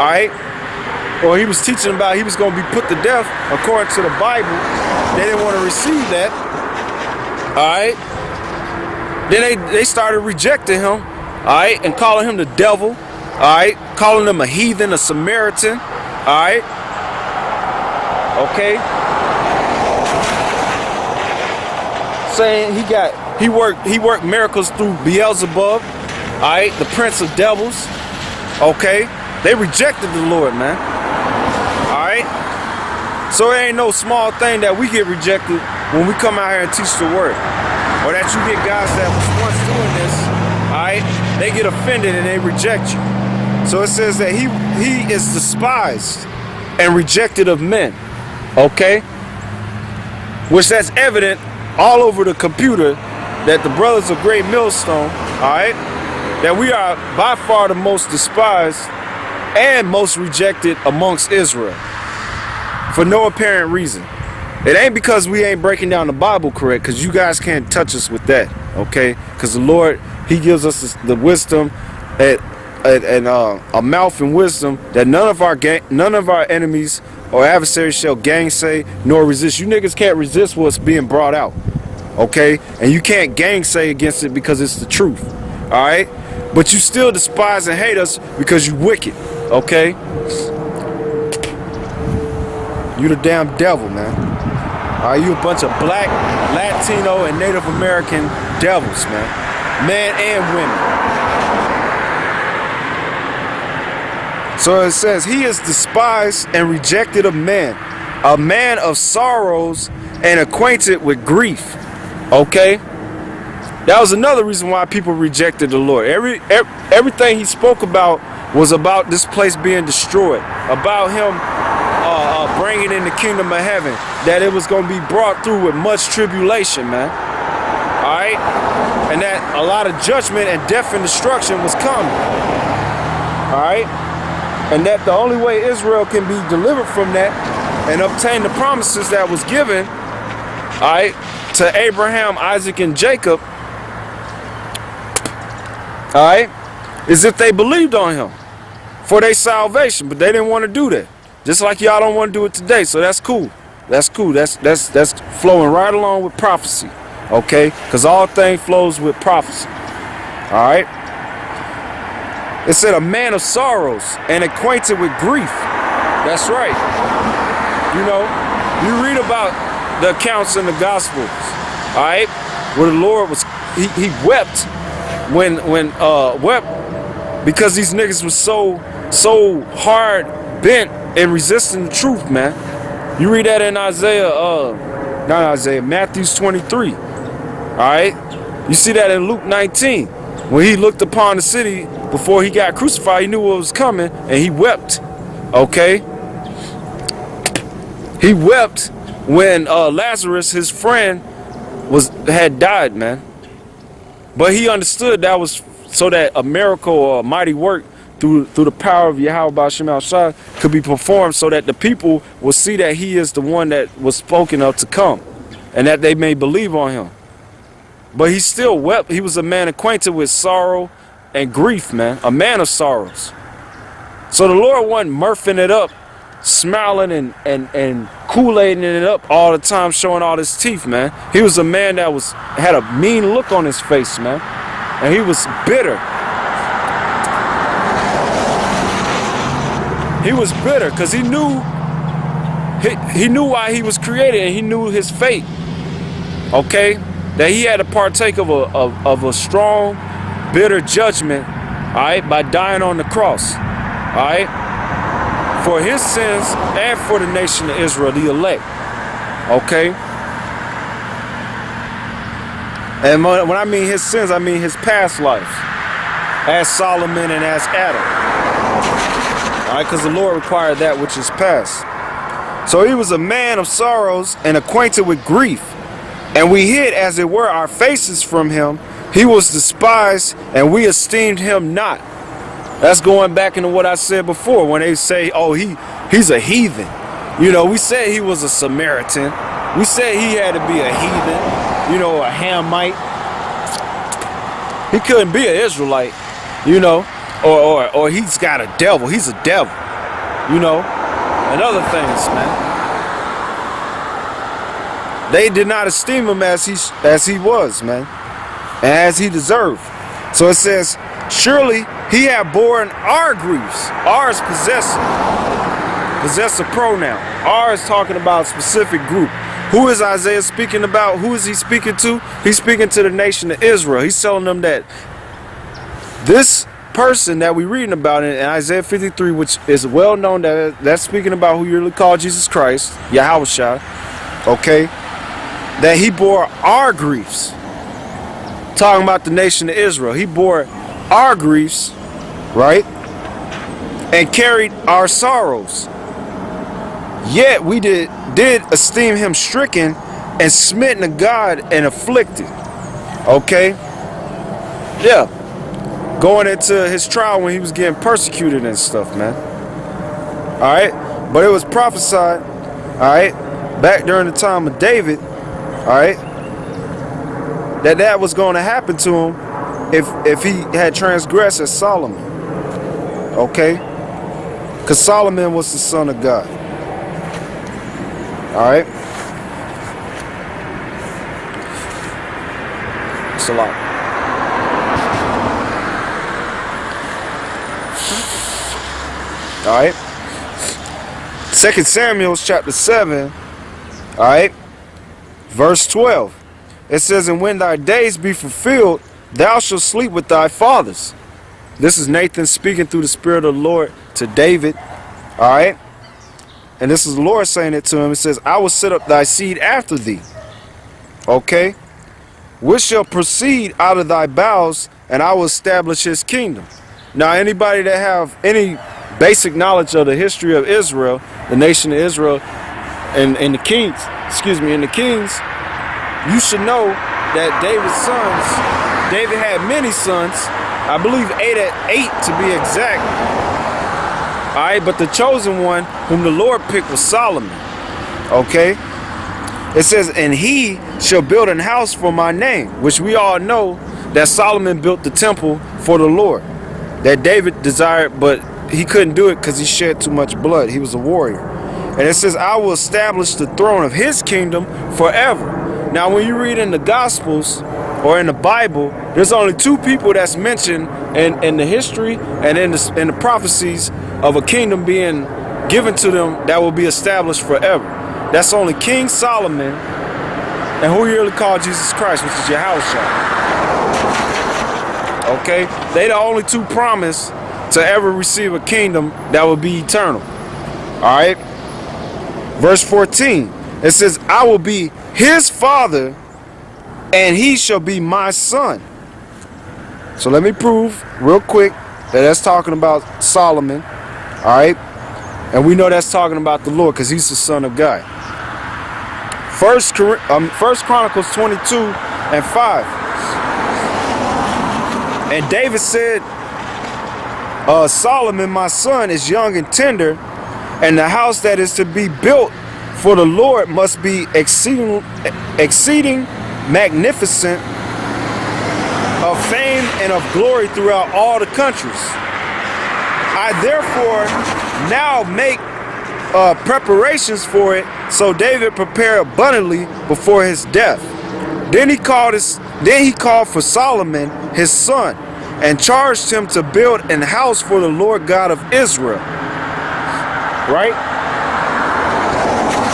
right? Or he was teaching about he was going to be put to death according to the Bible. They didn't want to receive that. All right. Then they started rejecting him. All right, and calling him the devil. All right, calling him a heathen, a Samaritan. All right. Okay. Saying he worked miracles through Beelzebub. All right, the prince of devils. Okay. They rejected the Lord, man. All right. So it ain't no small thing that we get rejected when we come out here and teach the word, or that you get guys that was once doing this. All right, they get offended and they reject you. So it says that he is despised and rejected of men. Okay, which that's evident all over the computer that the brothers of Great Millstone, all right, that we are by far the most despised and most rejected amongst Israel for no apparent reason. It ain't because we ain't breaking down the Bible correct, because you guys can't touch us with that, okay? Because the Lord, he gives us the wisdom and a mouth and wisdom that none of our enemies or adversaries shall gainsay nor resist. You niggas can't resist what's being brought out, okay? And you can't gainsay against it because it's the truth, all right? But you still despise and hate us because you wicked, okay? You the damn devil, man. All right, you a bunch of black, Latino, and Native American devils, man. Men and women. So it says, he is despised and rejected of men, a man of sorrows and acquainted with grief. Okay? That was another reason why people rejected the Lord. Everything he spoke about was about this place being destroyed, about him bringing in the kingdom of heaven, that it was going to be brought through with much tribulation, man. All right? And that a lot of judgment and death and destruction was coming. All right? And that the only way Israel can be delivered from that and obtain the promises that was given, all right, to Abraham, Isaac, and Jacob, all right, is if they believed on him for their salvation. But they didn't want to do that. Just like y'all don't want to do it today. So that's cool. That's cool. That's flowing right along with prophecy. Okay? Because all things flows with prophecy. All right? It said a man of sorrows and acquainted with grief. That's right. You know, you read about the accounts in the Gospels. All right? Where the Lord was, he wept when wept because these niggas was so hard bent and resisting the truth, man. You read that in Matthew 23. All right, you see that in Luke 19 when he looked upon the city before he got crucified. He knew what was coming and he wept. Okay, he wept when Lazarus, his friend, had died, man. But he understood that was so that a miracle or a mighty work through the power of Yahweh B'Shem Al-Shai could be performed, so that the people will see that he is the one that was spoken of to come, and that they may believe on him. But he still wept. He was a man acquainted with sorrow and grief, man. A man of sorrows. So the Lord wasn't murphing it up, smiling and Kool-Aiding it up all the time, showing all his teeth, man. He was a man that had a mean look on his face, man. And he was bitter. He was bitter because he knew why he was created, and he knew his fate. Okay, that he had to partake of a strong, bitter judgment. All right, by dying on the cross. All right, for his sins and for the nation of Israel, the elect. Okay. And when I mean his sins, I mean his past life, as Solomon and as Adam. All right, because the Lord required that which is past. So he was a man of sorrows and acquainted with grief. And we hid, as it were, our faces from him. He was despised, and we esteemed him not. That's going back into what I said before, when they say, oh, he's a heathen. You know, we said he was a Samaritan. We said he had to be a heathen, you know, a Hamite. He couldn't be an Israelite, you know. Or he's got a devil. He's a devil. you know, and other things, man. They did not esteem him as he was, man, and as he deserved. So it says, surely he had borne our griefs. Our is possessive pronoun. Our is talking about a specific group. Who is Isaiah speaking about? Who is he speaking to? He's speaking to the nation of Israel. He's telling them that this person that we're reading about in Isaiah 53, which is well known, that's speaking about who you really call Jesus Christ, Yahushua, okay, that he bore our griefs. Talking about the nation of Israel. He bore our griefs, right, and carried our sorrows. Yet we did esteem him stricken and smitten of God and afflicted. Okay? Yeah. Going into his trial when he was getting persecuted and stuff, man. Alright? But it was prophesied, alright, back during the time of David, alright, that was going to happen to him if he had transgressed as Solomon. Okay? Because Solomon was the son of God. Alright? It's a lot. Alright? 2 Samuel chapter 7, alright, verse 12. It says, and when thy days be fulfilled, thou shalt sleep with thy fathers. This is Nathan speaking through the Spirit of the Lord to David. Alright? And this is the Lord saying it to him. It says, I will set up thy seed after thee. Okay? Which shall proceed out of thy bowels, and I will establish his kingdom. Now, anybody that have any basic knowledge of the history of Israel, the nation of Israel, and the kings, you should know that David's sons, David had many sons, I believe eight to be exact. Alright, but the chosen one whom the Lord picked was Solomon. Okay? It says, and he shall build an house for my name, which we all know that Solomon built the temple for the Lord, that David desired, but he couldn't do it because he shed too much blood. He was a warrior. And it says, I will establish the throne of his kingdom forever. Now, when you read in the Gospels or in the Bible, there's only two people that's mentioned in the history and in the prophecies of a kingdom being given to them that will be established forever. That's only King Solomon and who you really call Jesus Christ, which is Yahushua. Okay? They the only two promised to ever receive a kingdom that will be eternal. Alright? Verse 14. It says, I will be his father, and he shall be my son. So let me prove real quick that that's talking about Solomon. Alright? And we know that's talking about the Lord because he's the son of God. First Chronicles 22 and 5. And David said, Solomon, my son, is young and tender, and the house that is to be built for the Lord must be exceeding magnificent, of fame and of glory throughout all the countries. I therefore now make preparations for it. So David prepared abundantly before his death. Then he called for Solomon his son, and charged him to build an house for the Lord God of Israel. Right?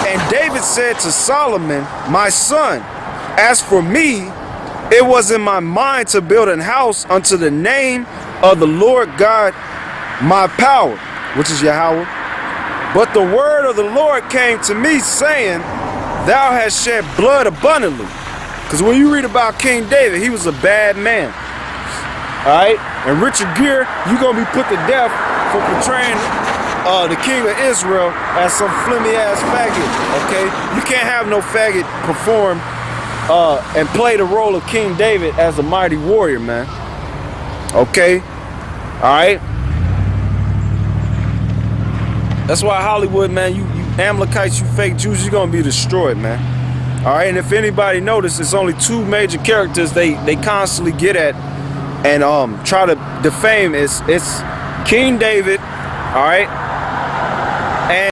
And David said to Solomon, my son, as for me, it was in my mind to build an house unto the name of the Lord God, my power, which is Yahweh. But the word of the Lord came to me, saying, thou hast shed blood abundantly. Because when you read about King David, he was a bad man. Alright? And Richard Gere, you're going to be put to death for portraying the king of Israel as some flimmy ass faggot. Okay? You can't have no faggot perform and play the role of King David as a mighty warrior, man. Okay? Alright? That's why Hollywood, man, you Amalekites, you fake Jews, you're going to be destroyed, man. Alright? And if anybody noticed, it's only two major characters they constantly get at and try to defame. It's King David, alright? And